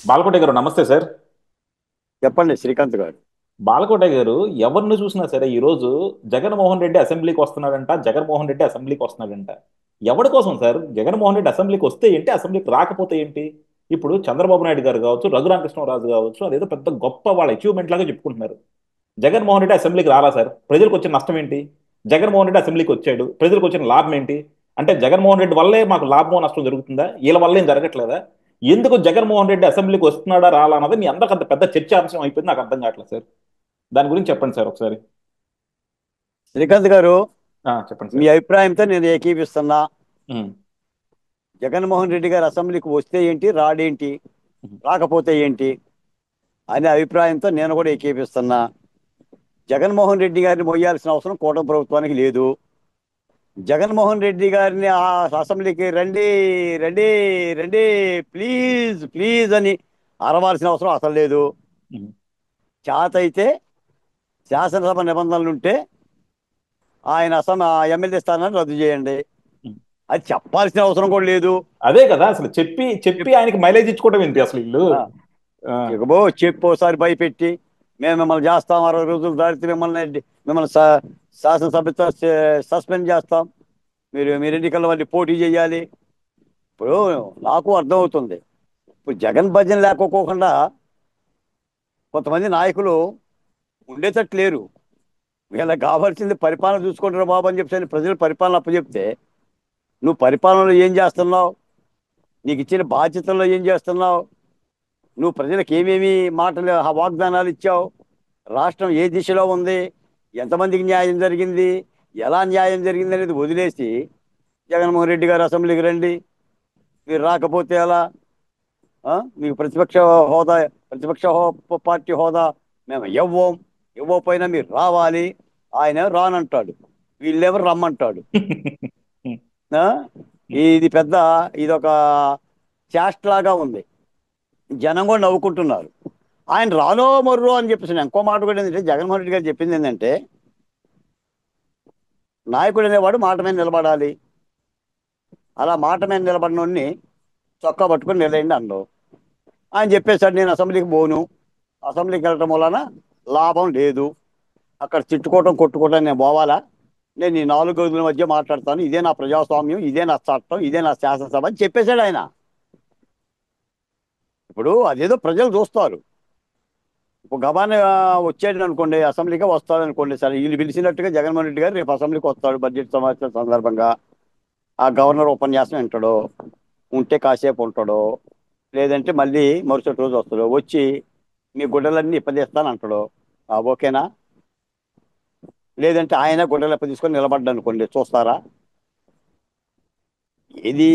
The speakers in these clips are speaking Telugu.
బాలకోట గారు నమస్తే సార్. చెప్పండి శ్రీకాంత్ గారు. బాలకోట గారు, ఎవరిని చూసినా సరే ఈ రోజు జగన్మోహన్ రెడ్డి అసెంబ్లీకి వస్తున్నాడంట, జగన్మోహన్ రెడ్డి అసెంబ్లీకి వస్తున్నాడంట. ఎవరి కోసం సార్ జగన్మోహన్ రెడ్డి అసెంబ్లీకి వస్తే ఏంటి, అసెంబ్లీకి రాకపోతే ఏంటి? ఇప్పుడు చంద్రబాబు నాయుడు గారు కావచ్చు, రఘురామకృష్ణరాజు కావచ్చు, అదేదో పెద్ద గొప్ప వాళ్ళ అచీవ్మెంట్ లాగా చెప్పుకుంటున్నారు. జగన్మోహన్ రెడ్డి అసెంబ్లీకి రాలా సార్, ప్రజలకు వచ్చిన నష్టం ఏంటి? జగన్మోహన్ రెడ్డి అసెంబ్లీకి వచ్చాడు, ప్రజలకు వచ్చిన లాభం ఏంటి? అంటే జగన్మోహన్ రెడ్డి వల్లే మాకు లాభమో నష్టం జరుగుతుందా, వీళ్ళ వల్ల ఏం జరగట్లేదా? ఎందుకు జగన్మోహన్ రెడ్డి అసెంబ్లీకి వస్తున్నాడా రాలా అన్నది మీ అందరికి అంత పెద్ద చర్చాంశం అయిపోయింది, నాకు అర్థం కావట్లేదు సార్. దాని గురించి చెప్పండి సార్ ఒకసారి. శ్రీకాంత్ గారు, చెప్పండి మీ సార్. అభిప్రాయంతో నేను ఏకీపిస్తున్నా. ఉమ్, జగన్మోహన్ రెడ్డి గారు అసెంబ్లీకి వస్తే ఏంటి, రాడేంటి, ఉమ్, రాకపోతే ఏంటి అనే అభిప్రాయంతో నేను కూడా ఏకీపిస్తున్నా. జగన్మోహన్ రెడ్డి గారిని మొయ్యాల్సిన అవసరం కూటమి ప్రభుత్వానికి లేదు. జగన్మోహన్ రెడ్డి గారిని ఆ అసెంబ్లీకి రండి, రండి, రండి, ప్లీజ్ ప్లీజ్ అని అరవాల్సిన అవసరం అసలు లేదు. ఉమ్, చేత అయితే శాసనసభ నిబంధనలు ఉంటే ఆయన ఎమ్మెల్యే స్థానాన్ని రద్దు చేయండి. ఉమ్. అది చెప్పాల్సిన అవసరం కూడా లేదు. అదే కదా, అసలు చెప్పి చెప్పి ఆయనకి మైలేజ్ ఇచ్చుకోవడం ఏంటి అసలు ఇల్లు? ఆ, ఆ, ఇకబో చెప్పు ఒకసారి భయపెట్టి మేము మిమ్మల్ని చేస్తాం, 60 రోజులు దాటితే మిమ్మల్ని శాసనసభ్యత సస్పెండ్ చేస్తాం, మీరు ఎన్నికల్లో మళ్ళీ పోటీ చేయాలి. ఇప్పుడు నాకు అర్థమవుతుంది. ఇప్పుడు జగన్ భజన లేకపోకుండా కొంతమంది నాయకులు ఉండేటట్టు లేరు. వీళ్ళకి కావాల్సింది పరిపాలన చూసుకుంటారు బాబు అని చెప్పి ప్రజలు పరిపాలన అప్పచెప్తే నువ్వు పరిపాలనలో ఏం చేస్తున్నావు, నీకు ఇచ్చిన బాధ్యతల్లో ఏం చేస్తున్నావు, నువ్వు ప్రజలకు ఏమేమి మాటలు వాగ్దానాలు ఇచ్చావు, రాష్ట్రం ఏ దిశలో ఉంది, ఎంతమందికి న్యాయం జరిగింది, ఎలా న్యాయం జరిగింది అనేది వదిలేసి జగన్మోహన్ రెడ్డి గారు అసెంబ్లీకి రండి, మీరు రాకపోతే ఎలా, మీకు హోదా పార్టీ హోదా మేము ఇవ్వకపోయినా మీరు రావాలి. ఆయన రానంటాడు, వీళ్ళెవరు రమ్మంటాడు. ఆ? ఇది పెద్ద ఇదొక చేష్టలాగా ఉంది. జనం కూడా నవ్వుకుంటున్నారు. ఆయన రానో మర్రో అని చెప్పేసి ఇంకో మాట కూడా ఏంటంటే జగన్మోహన్ రెడ్డి గారు చెప్పింది ఏంటంటే నాయకుడు అనేవాడు మాట మీద నిలబడాలి. అలా మాట మీద నిలబడినోడిని చొక్కా పట్టుకొని నిలయండి అన్నావు. ఆయన చెప్పేశాడు నేను అసెంబ్లీకి పోను, అసెంబ్లీకి వెళ్ళటం వలన లాభం లేదు, అక్కడ తిట్టుకోవటం కొట్టుకోవటం నేను పోవాలా, నేను ఈ 4 గదుల మధ్య మాట్లాడతాను, ఇదే నా ప్రజాస్వామ్యం, ఇదే నా చట్టం, ఇదే నా శాసనసభ అని చెప్పేశాడు ఆయన. ఇప్పుడు అదేదో ప్రజలు చూస్తారు. ఇప్పుడు గబాన్ వచ్చాడు అనుకోండి, అసెంబ్లీకి వస్తాడు అనుకోండి, సరే వీళ్ళు పిలిచినట్టుగా జగన్మోహన్ రెడ్డి గారు రేపు అసెంబ్లీకి వస్తాడు బడ్జెట్ సమావేశం సందర్భంగా. ఆ గవర్నర్ ఉపన్యాసం వింటాడో, ఉంటే కాసేపు ఉంటాడో, లేదంటే మళ్ళీ మరుసటి రోజు వస్తాడు, వచ్చి మీ గుడ్డలన్నీ ఇప్పదీస్తాను అంటాడు. ఓకేనా? లేదంటే ఆయన గుడ్డలు ఇప్ప తీసుకొని నిలబడ్డా అనుకోండి, చూస్తారా? ఏది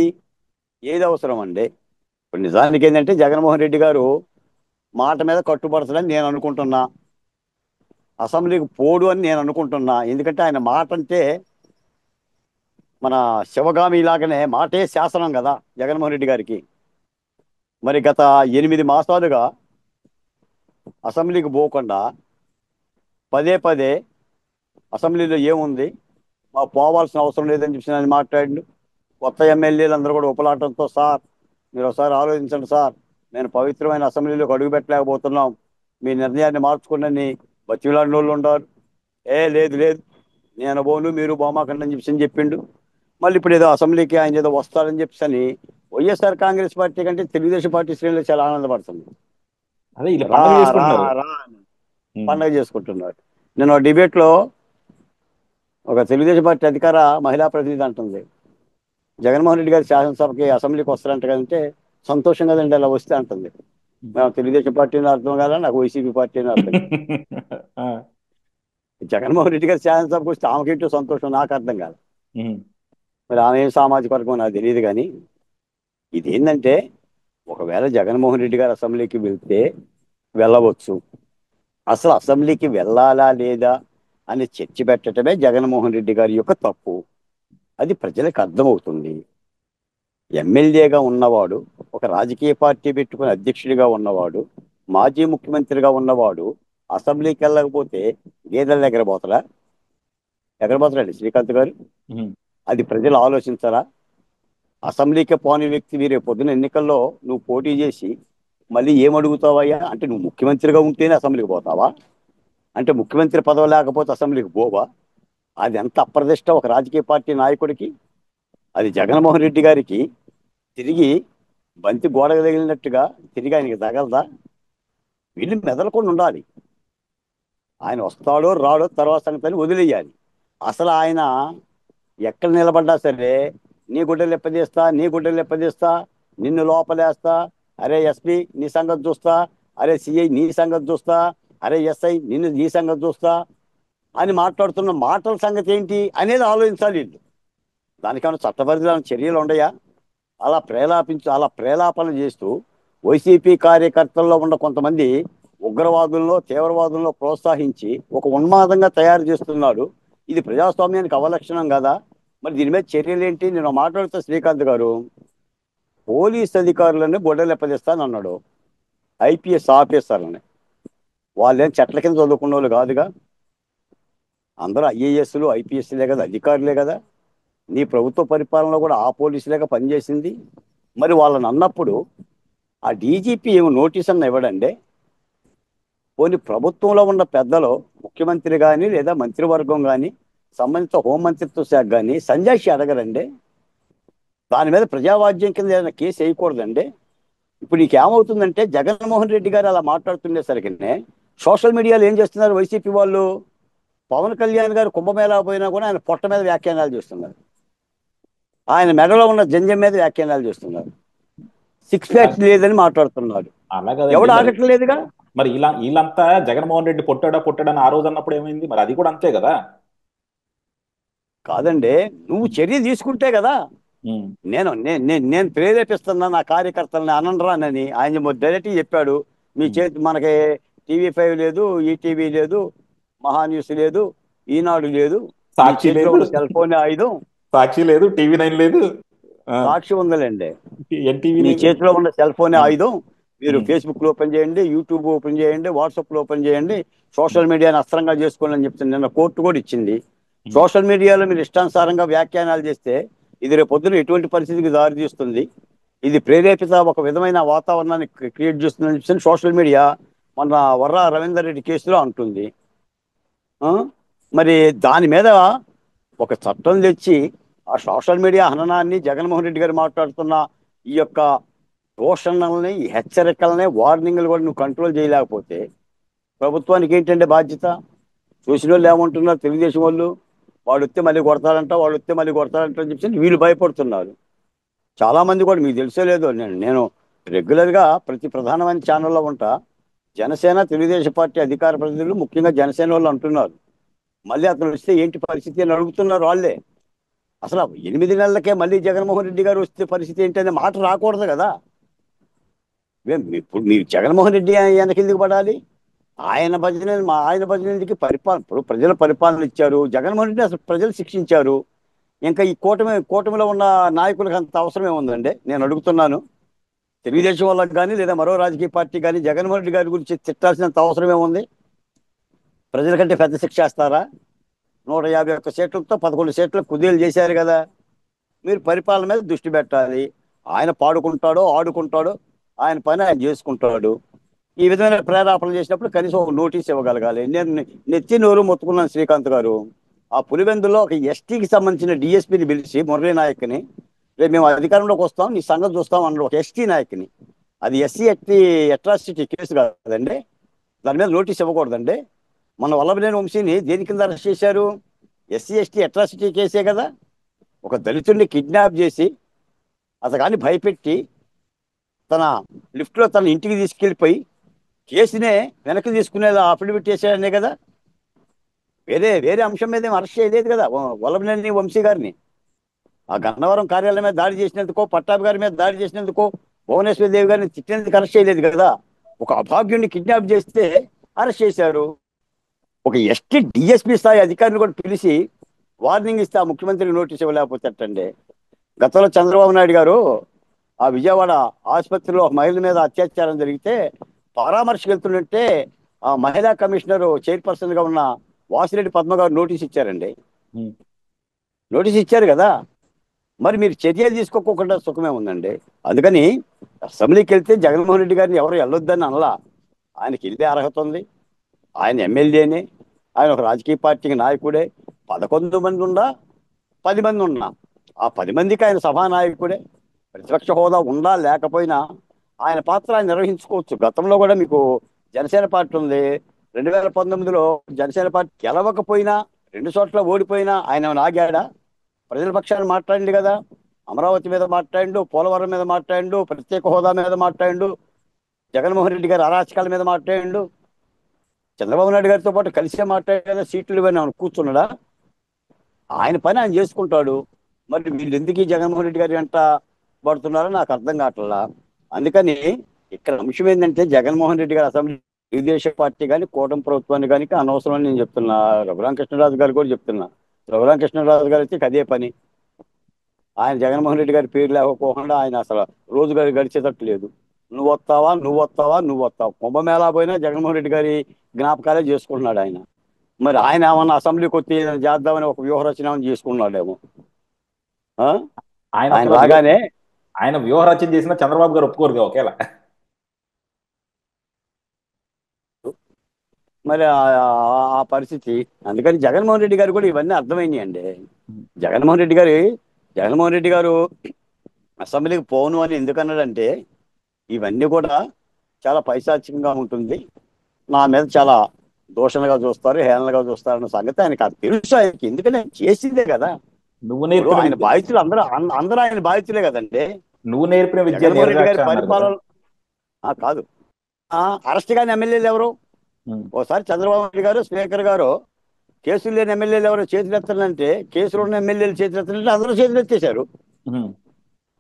ఏది అవసరం అండి? ఇప్పుడు నిజానికి ఏంటంటే జగన్మోహన్ రెడ్డి గారు మాట మీద కట్టుబడతాడని నేను అనుకుంటున్నా. అసెంబ్లీకి పోడు అని నేను అనుకుంటున్నా. ఎందుకంటే ఆయన మాట అంటే మన శివగామి లాగానే మాటే శాసనం కదా జగన్మోహన్ రెడ్డి గారికి. మరి గత 8 మాసాలుగా అసెంబ్లీకి పోకుండా పదే పదే అసెంబ్లీలో ఏముంది, మా పోవాల్సిన అవసరం లేదని చెప్పి ఆయన మాట్లాడిండు. కొత్త ఎమ్మెల్యేలు అందరూ కూడా ఉపలాటంతో, సార్ మీరు ఒకసారి ఆలోచించండి సార్, నేను పవిత్రమైన అసెంబ్లీలోకి అడుగు పెట్టలేకపోతున్నాం, మీ నిర్ణయాన్ని మార్చుకుని బతిలాడిన వాళ్ళు ఉన్నారు. లేదు లేదు, నేను పోను, మీరు బొమ్మకండి అని చెప్పి చెప్పిండు. మళ్ళీ ఇప్పుడు ఏదో అసెంబ్లీకి ఆయన ఏదో వస్తారని చెప్పి అని వైఎస్ఆర్ కాంగ్రెస్ పార్టీ కంటే తెలుగుదేశం పార్టీ శ్రేణులు చాలా ఆనందపడుతుంది. అదే వీళ్ళు రా పండగ రా చేసుకుంటున్నారు. రా అని ఉమ్, పండగ చేసుకుంటున్నారు. నేను డిబేట్లో ఒక తెలుగుదేశం పార్టీ అధికార మహిళా ప్రతినిధి అంటుంది, జగన్మోహన్ రెడ్డి గారు శాసనసభకి అసెంబ్లీకి వస్తారంట కదంటే సంతోషం కదండి అలా వస్తే అంటుంది. ఉమ్. మేము తెలుగుదేశం పార్టీని అర్థం కాదా, నాకు వైసీపీ పార్టీని అర్థం కాదు. ఆ, జగన్మోహన్ రెడ్డి గారు శాసనసభకు వస్తే ఆమెకేంటో సంతోషం నాకు అర్థం కాదు. ఉమ్. మరి ఆమె ఏం సామాజిక వర్గం నాకు తెలియదు. కానీ ఇది ఏంటంటే ఒకవేళ జగన్మోహన్ రెడ్డి గారు అసెంబ్లీకి వెళ్తే వెళ్ళవచ్చు, అసలు అసెంబ్లీకి వెళ్ళాలా లేదా అని చర్చ పెట్టడమే జగన్మోహన్ రెడ్డి గారి యొక్క తప్పు. అది ప్రజలకు అర్థమవుతుంది. ఎమ్మెల్యేగా ఉన్నవాడు, ఒక రాజకీయ పార్టీ పెట్టుకుని అధ్యక్షుడిగా ఉన్నవాడు, మాజీ ముఖ్యమంత్రిగా ఉన్నవాడు అసెంబ్లీకి వెళ్ళకపోతే గేదెల దగ్గర పోతారా? ఎక్కడ పోతారండి శ్రీకాంత్ గారు? ఉమ్. అది ప్రజలు ఆలోచించరా? అసెంబ్లీకి పోని వ్యక్తి రేపు పొద్దున ఎన్నికల్లో నువ్వు పోటీ చేసి మళ్ళీ ఏమడుగుతావయ్యా అంటే నువ్వు ముఖ్యమంత్రిగా ఉంటేనే అసెంబ్లీకి పోతావా? అంటే ముఖ్యమంత్రి పదవి లేకపోతే అసెంబ్లీకి పోవా? అది ఎంత అప్రదిష్ట ఒక రాజకీయ పార్టీ నాయకుడికి. అది జగన్మోహన్ రెడ్డి గారికి తిరిగి బంతి గోడకు తగిలినట్టుగా తిరిగి ఆయనకి తగలదా? వీళ్ళు మెదలకుండా ఉండాలి. ఆయన వస్తాడో రాడో తర్వాత సంగతి వదిలేయాలి. అసలు ఆయన ఎక్కడ నిలబడ్డా సరే నీ గుడ్డలు ఎప్పదీస్తా, నీ గుడ్డలు ఎప్పదీస్తా, నిన్ను లోపలేస్తా, అరే ఎస్పీ నీ సంగతి చూస్తా, అరే సిఐ నీ సంగతి చూస్తా, అరే ఎస్ఐ నిన్ను నీ సంగతి చూస్తా అని మాట్లాడుతున్న మాటల సంగతి ఏంటి అనేది ఆలోచించాలి వీళ్ళు. దానికన్నా చట్టపరిధిలో చర్యలు ఉండయా? అలా ప్రేలాపన చేస్తూ వైసీపీ కార్యకర్తల్లో ఉన్న కొంతమంది ఉగ్రవాదుల్లో తీవ్రవాదుల్లో ప్రోత్సహించి ఒక ఉన్మాదంగా తయారు చేస్తున్నాడు. ఇది ప్రజాస్వామ్యానికి అవలక్షణం కదా. మరి దీని మీద చర్యలు ఏంటి? నేను మాట్లాడుతూ శ్రీకాంత్ గారు పోలీస్ అధికారులని గొడ్డలెప్పదిస్తానన్నాడు. ఐపీఎస్ ఆఫీసర్లని వాళ్ళేం చెట్ల కింద చదువుకున్న వాళ్ళు కాదుగా. అందరూ ఐఏఎస్లు ఐపీఎస్లే కదా, అధికారులే కదా. నీ ప్రభుత్వ పరిపాలనలో కూడా ఆ పోలీసులేగా పనిచేసింది. మరి వాళ్ళని అన్నప్పుడు ఆ డీజీపీ ఏమి నోటీస్ అన్న ఇవ్వడండి? పోనీ ప్రభుత్వంలో ఉన్న పెద్దలు ముఖ్యమంత్రి కానీ లేదా మంత్రివర్గం కానీ సంబంధిత హోంమంత్రిత్వ శాఖ కానీ సంజాయిషి అడగరండి? దాని మీద ప్రజావాజ్యం కింద ఏదైనా కేసు వేయకూడదండి? ఇప్పుడు నీకేమవుతుందంటే జగన్మోహన్ రెడ్డి గారు అలా మాట్లాడుతుండేసరికి సోషల్ మీడియాలో ఏం చేస్తున్నారు వైసీపీ వాళ్ళు? పవన్ కళ్యాణ్ గారు కుంభమేళా పోయినా కూడా ఆయన పొట్ట మీద వ్యాఖ్యానాలు చేస్తున్నారు, ఆయన మెడలో ఉన్న జంజం మీద వ్యాఖ్యానాలు చేస్తున్నారు, సిక్స్ అలా ప్యాక్స్ లేదని మాట్లాడుతున్నారు. అలా కదండి ఎవడు మరి. ఆగట్లేదుగా. మరి వీళ్ళంతా జగన్మోహన్ రెడ్డి పొట్టాడని ఆ రోజు అన్నప్పుడు ఏమైంది? మరి అది కూడా అంతే కదా. కాదండి, నువ్వు చర్య తీసుకుంటే కదా. ఉమ్, నేను ప్రేరేపిస్తున్నా నా కార్యకర్తలని అననరానని ఆయన డైరెక్ట్గా చెప్పాడు. మీ ఉమ్. చేతి మనకి టీవీ 5 లేదు, ఈటీవీ లేదు, మహాన్యూస్ లేదు, ఈనాడు లేదు. మీ సాక్షి చేతిలో లేదు, ఉన్న సెల్ ఫోనే ఆయుధం. సాక్షి లేదు, టీవీ 9 లేదు, సాక్షి ఉందలేండి. ఎన్టీవీ మీ లేదు. చేతిలో ఉన్న సెల్ ఫోనే ఉమ్, ఆయుధం. మీరు ఉమ్, ఫేస్బుక్లో ఓపెన్ చేయండి, యూట్యూబ్ ఓపెన్ చేయండి, వాట్సాప్లో ఓపెన్ చేయండి, ఉమ్, సోషల్ మీడియాని అస్త్రంగా చేసుకోండి అని చెప్తుంది. నిన్న కోర్టు కూడా ఇచ్చింది. ఉమ్. సోషల్ మీడియాలో మీరు ఇష్టానుసారంగా వ్యాఖ్యానాలు చేస్తే ఇది రేపు పొద్దున ఎటువంటి పరిస్థితికి దారితీస్తుంది, ఇది ప్రేరేపిత ఒక విధమైన వాతావరణాన్ని క్రియేట్ చేస్తుందని చెప్పి సోషల్ మీడియా మన వర్రా రవీందర్ రెడ్డి కేసులో అంటుంది. ఆ? మరి దాని మీద ఒక చట్టం తెచ్చి ఆ సోషల్ మీడియా హననాన్ని జగన్మోహన్ రెడ్డి గారు మాట్లాడుతున్న ఈ యొక్క దూషణల్ని, ఈ హెచ్చరికల్ని, వార్నింగ్లు కూడా నువ్వు కంట్రోల్ చేయలేకపోతే ప్రభుత్వానికి ఏంటంటే బాధ్యత? చూసిన వాళ్ళు ఏమంటున్నారు తెలుగుదేశం వాళ్ళు, వాడు వస్తే మళ్ళీ కొడతారంట, వాడు వస్తే మళ్ళీ కొడతారంట అని చెప్పి వీళ్ళు భయపడుతున్నారు. చాలా మంది కూడా మీకు తెలిసే లేదో, నేను రెగ్యులర్గా ప్రతి ప్రధానమైన ఛానల్లో ఉంటా. జనసేన తెలుగుదేశం పార్టీ అధికార ప్రతినిధులు ముఖ్యంగా జనసేన వాళ్ళు అంటున్నారు మళ్ళీ అతను వస్తే ఏంటి పరిస్థితి అని అడుగుతున్నారు వాళ్ళే. అసలు 8 నెలలకే మళ్ళీ జగన్మోహన్ రెడ్డి గారు వస్తే పరిస్థితి ఏంటి అనే మాట రాకూడదు కదా. ఇప్పుడు మీరు జగన్మోహన్ రెడ్డి వెనక ఎందుకు పడాలి? ఆయన భజనకి పరిపాలన, ఇప్పుడు ప్రజల పరిపాలన ఇచ్చారు జగన్మోహన్ రెడ్డి, అసలు ప్రజలు శిక్షించారు. ఇంకా ఈ కూటమిలో ఉన్న నాయకులకు అంత అవసరం ఏముందండి నేను అడుగుతున్నాను. తెలుగుదేశం వాళ్ళకి కానీ లేదా మరో రాజకీయ పార్టీ కానీ జగన్మోహన్ రెడ్డి గారి గురించి తిట్టాల్సినంత అవసరం ఏముంది? ప్రజల కంటే పెద్ద శిక్ష వేస్తారా? 151 సీట్లతో 11 సీట్లు కుదేలు చేశారు కదా. మీరు పరిపాలన మీద దృష్టి పెట్టాలి. ఆయన పాడుకుంటాడో ఆడుకుంటాడో ఆయన పని ఆయన చేసుకుంటాడు. ఈ విధమైన ప్రేరేపణ చేసినప్పుడు కనీసం ఒక నోటీస్ ఇవ్వగలగాలి. నేను నెత్తి నోరు మొత్తుకున్నాను శ్రీకాంత్ గారు. ఆ పులివెందులో ఒక ఎస్టీకి సంబంధించిన డిఎస్పీని పిలిచి మురళీ నాయక్ని, రేపు మేము అధికారంలోకి వస్తాం నీ సంగతి చూస్తాం అన్నాడు ఒక ఎస్టీ నాయక్ని. అది ఎస్సీ అట్రాసిటీ కేసు కాదండి, దాని మీద నోటీస్ ఇవ్వకూడదండి. మన వల్లభనేని వంశీని దేని కింద అరెస్ట్ చేశారు? SC/ST అట్రాసిటీ కేసే కదా. ఒక దళితుడిని కిడ్నాప్ చేసి అతగాన్ని భయపెట్టి తన లిఫ్ట్లో తన ఇంటికి తీసుకెళ్ళిపోయి కేసునే వెనక్కి తీసుకునేలా అఫిడవిట్ చేశాడనే కదా. వేరే అంశం మీద ఏం అరెస్ట్ చేయలేదు కదా వల్లభనేని వంశీ గారిని. ఆ గన్నవరం కార్యాలయం మీద దాడి చేసినందుకో, పట్టాభి గారి మీద దాడి చేసినందుకో, భువనేశ్వరి దేవి గారిని తిట్టినందుకు అరెస్ట్ చేయలేదు కదా. ఒక అభాగ్యుడిని కిడ్నాప్ చేస్తే అరెస్ట్ చేశారు. ఒక ఎస్టీ డిఎస్పీ స్థాయి అధికారిని కూడా పిలిచి వార్నింగ్ ఇస్తే ఆ ముఖ్యమంత్రికి నోటీస్ ఇవ్వలేకపోతే అట్టండి. గతంలో చంద్రబాబు నాయుడు గారు ఆ విజయవాడ ఆసుపత్రిలో ఒక మహిళ మీద అత్యాచారం జరిగితే పరామర్శకు వెళ్తుంటే ఆ మహిళా కమిషనర్ చైర్పర్సన్గా ఉన్న వాసిరెడ్డి పద్మ గారు నోటీస్ ఇచ్చారండి. ఉమ్. నోటీస్ ఇచ్చారు కదా. మరి మీరు చర్యలు తీసుకోకుండా సుఖమే ఉందండి. అందుకని అసెంబ్లీకి వెళ్తే జగన్మోహన్ రెడ్డి గారిని ఎవరు వెళ్ళొద్దని అనలా. ఆయనకి వెళ్ళే అర్హత ఉంది. ఆయన ఎమ్మెల్యేనే. ఆయన ఒక రాజకీయ పార్టీకి నాయకుడే. 11 మంది ఉన్నా 10 మంది ఉన్నా ఆ 10 మందికి ఆయన సభానాయకుడే. ప్రతిపక్ష హోదా ఉండా లేకపోయినా ఆయన పాత్ర ఆయన నిర్వహించుకోవచ్చు. గతంలో కూడా మీకు జనసేన పార్టీ ఉంది. 2019లో జనసేన పార్టీ గెలవకపోయినా 2 చోట్ల ఓడిపోయినా ఆయన ఏమైనా ఆగాడా? ప్రజల పక్షాన్ని మాట్లాడిండు కదా. అమరావతి మీద మాట్లాడిండు, పోలవరం మీద మాట్లాడిండు, ప్రత్యేక హోదా మీద మాట్లాడిండు, జగన్మోహన్ రెడ్డి గారి అరాచకాల మీద మాట్లాడిండు, చంద్రబాబు నాయుడు గారితో పాటు కలిసే మాట్లాడాడు కదా. సీట్లు ఇవన్నీ ఆయన కూర్చున్నాడా? ఆయన పని ఆయన చేసుకుంటాడు. మరి వీళ్ళు ఎందుకు ఈ జగన్మోహన్ రెడ్డి గారి వెంట పడుతున్నారో నాకు అర్థం కావట్లా. అందుకని ఇక్కడ అంశం ఏంటంటే జగన్మోహన్ రెడ్డి గారు అసెంబ్లీ తెలుగుదేశం పార్టీ కానీ కూటమి ప్రభుత్వాన్ని కానీ అనవసరం అని నేను చెప్తున్నా. రఘురామకృష్ణరాజు గారు కూడా చెప్తున్నా. రఘురామకృష్ణరాజు గారు అయితే అదే పని. ఆయన జగన్మోహన్ రెడ్డి గారి పేరు లేకపోకుండా ఆయన అసలు రోజు గారి గడిచేటట్టు లేదు. నువ్వు వస్తావా, నువ్వు వస్తావా, నువ్వు వస్తావా. కుంభమేళా పోయినా జగన్మోహన్ రెడ్డి గారి జ్ఞాపకాలే చేసుకుంటున్నాడు ఆయన. మరి ఆయన ఏమన్నా అసెంబ్లీకి వచ్చి ఏదైనా చేద్దామని ఒక వ్యూహరచన ఏమన్నా చేసుకున్నాడేమో. ఆ? ఆయన ఆయన ఒకవేళ రాగానే ఆయన వ్యూహరచన చేసిన చంద్రబాబు గారు ఒప్పుకోరుగా ఒకేలా. మరి ఆ పరిస్థితి. అందుకని జగన్మోహన్ రెడ్డి గారు కూడా ఇవన్నీ అర్థమైనాయి అండి. జగన్మోహన్ రెడ్డి గారు జగన్మోహన్ రెడ్డి గారు అసెంబ్లీకి పోను అని ఎందుకన్నాడంటే ఇవన్నీ కూడా చాలా పైశాచికంగా ఉంటుంది. నా మీద చాలా దూషణగా చూస్తారు, హేళనగా చూస్తారు అన్న సంగతి ఆయనకు అది తెలుసు. ఆయనకి ఎందుకంటే ఆయన చేసిందే కదా. నువ్వు ఇప్పుడు నేర్పిన ఆయన విద్య బాధితులు అందరూ అందరూ ఆయన బాధితులే కదండి. నువ్వు నేర్పిన విద్య జగన్మోహన్ రెడ్డి గారి నీరజాక్ష అన్నారు కదా. పరిపాలన కాదు. అరెస్ట్ కాని ఎమ్మెల్యేలు ఎవరు? ఉమ్. ఓసారి చంద్రబాబు నాయుడు గారు స్పీకర్ గారు కేసులు లేని ఎమ్మెల్యేలు ఎవరు చేతులు ఎత్తాలంటే, కేసులు ఉన్న ఎమ్మెల్యేలు చేతులు ఎత్తాలంటే అందరూ చేతులు ఎత్తేశారు. ఉమ్.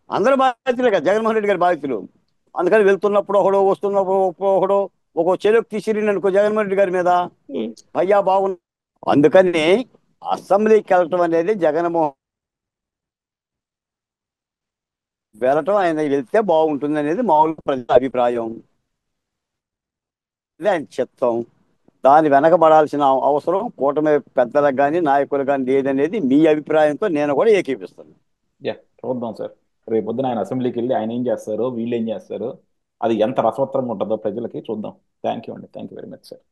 అందరూ బాధితులే కదా, జగన్మోహన్ రెడ్డి గారి బాధితులు. అందుకని వెళ్తున్నప్పుడు ఒకడు, వస్తున్నప్పుడు ఒకడు, ఒక చెరుకు తీసిరిండి అనుకో జగన్మోహన్ రెడ్డి గారి మీద, భయ్యా బాగుంది. అందుకని అసెంబ్లీకి వెళ్ళటం అనేది జగన్మోహన్ వెళ్ళటం, ఆయన వెళ్తే బాగుంటుంది అనేది మామూలు ప్రజల అభిప్రాయం. ఇది ఆయన చిత్తం. దాని వెనకబడాల్సిన అవసరం కూటమి పెద్దలకు కానీ నాయకులకు కానీ లేదనేది మీ అభిప్రాయంతో నేను కూడా ఏకీపిస్తాను. యా, చూద్దాం సార్. రేపు పొద్దున ఆయన అసెంబ్లీకి వెళ్ళి ఆయన ఏం చేస్తారు, వీళ్ళు ఏం చేస్తారు, అది ఎంత రసవత్తరంగా ఉంటుందో ప్రజలకి చూద్దాం. థ్యాంక్ యూ అండి. Thank you very much sir.